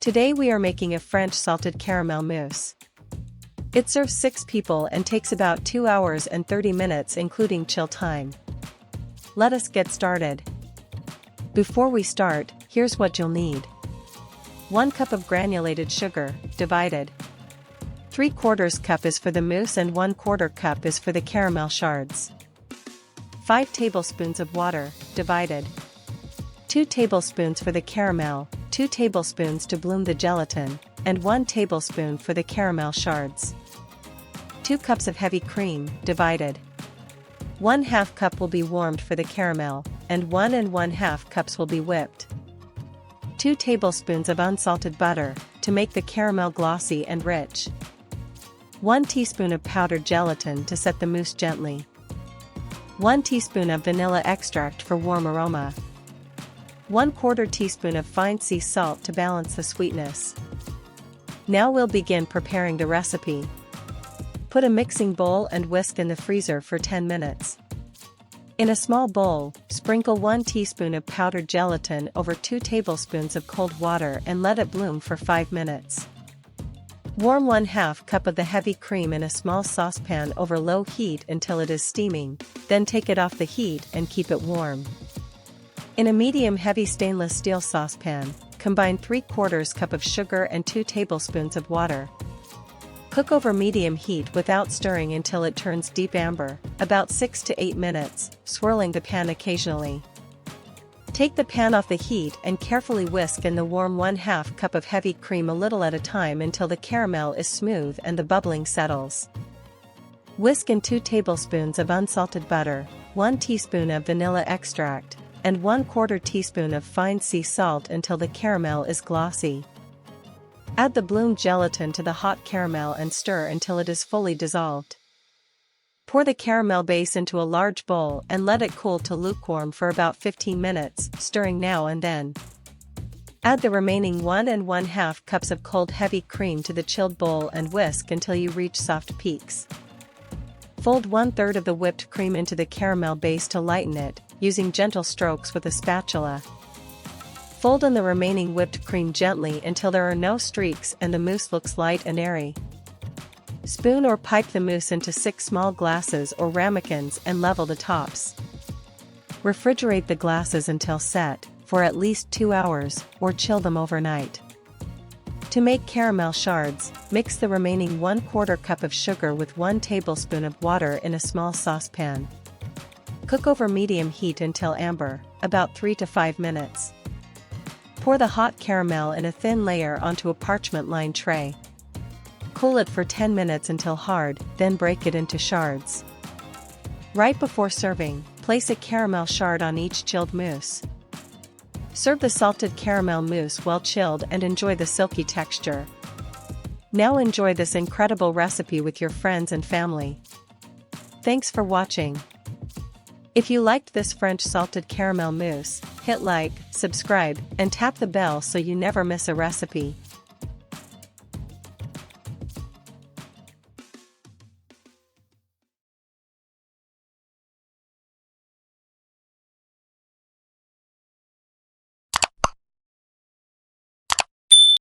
Today we are making a French salted caramel mousse. It serves 6 people and takes about 2 hours and 30 minutes including chill time. Let us get started. Before we start, here's what you'll need. 1 cup of granulated sugar, divided. 3/4 cup is for the mousse and 1/4 cup is for the caramel shards. 5 tablespoons of water, divided. 2 tablespoons for the caramel, 2 tablespoons to bloom the gelatin, and 1 tablespoon for the caramel shards. 2 cups of heavy cream, divided. 1/2 cup will be warmed for the caramel, and 1 1/2 cups will be whipped. 2 tablespoons of unsalted butter, to make the caramel glossy and rich. 1 teaspoon of powdered gelatin to set the mousse gently. 1 teaspoon of vanilla extract for warm aroma. 1/4 teaspoon of fine sea salt to balance the sweetness. Now we'll begin preparing the recipe. Put a mixing bowl and whisk in the freezer for 10 minutes. In a small bowl, sprinkle 1 teaspoon of powdered gelatin over 2 tablespoons of cold water and let it bloom for 5 minutes. Warm 1/2 cup of the heavy cream in a small saucepan over low heat until it is steaming, then take it off the heat and keep it warm. In a medium-heavy stainless steel saucepan, combine 3/4 cup of sugar and 2 tablespoons of water. Cook over medium heat without stirring until it turns deep amber, about 6 to 8 minutes, swirling the pan occasionally. Take the pan off the heat and carefully whisk in the warm 1/2 cup of heavy cream a little at a time until the caramel is smooth and the bubbling settles. Whisk in 2 tablespoons of unsalted butter, 1 teaspoon of vanilla extract, and 1/4 teaspoon of fine sea salt until the caramel is glossy. Add the bloomed gelatin to the hot caramel and stir until it is fully dissolved. Pour the caramel base into a large bowl and let it cool to lukewarm for about 15 minutes, stirring now and then. Add the remaining 1 1/2 cups of cold heavy cream to the chilled bowl and whisk until you reach soft peaks. Fold 1/3 of the whipped cream into the caramel base to lighten it, using gentle strokes with a spatula. Fold in the remaining whipped cream gently until there are no streaks and the mousse looks light and airy. Spoon or pipe the mousse into 6 small glasses or ramekins and level the tops. Refrigerate the glasses until set, for at least 2 hours, or chill them overnight. To make caramel shards, mix the remaining 1/4 cup of sugar with 1 tablespoon of water in a small saucepan. Cook over medium heat until amber, about 3 to 5 minutes. Pour the hot caramel in a thin layer onto a parchment-lined tray. Cool it for 10 minutes until hard, then break it into shards. Right before serving, place a caramel shard on each chilled mousse. Serve the salted caramel mousse well chilled and enjoy the silky texture. Now enjoy this incredible recipe with your friends and family. Thanks for watching. If you liked this French salted caramel mousse, hit like, subscribe, and tap the bell so you never miss a recipe.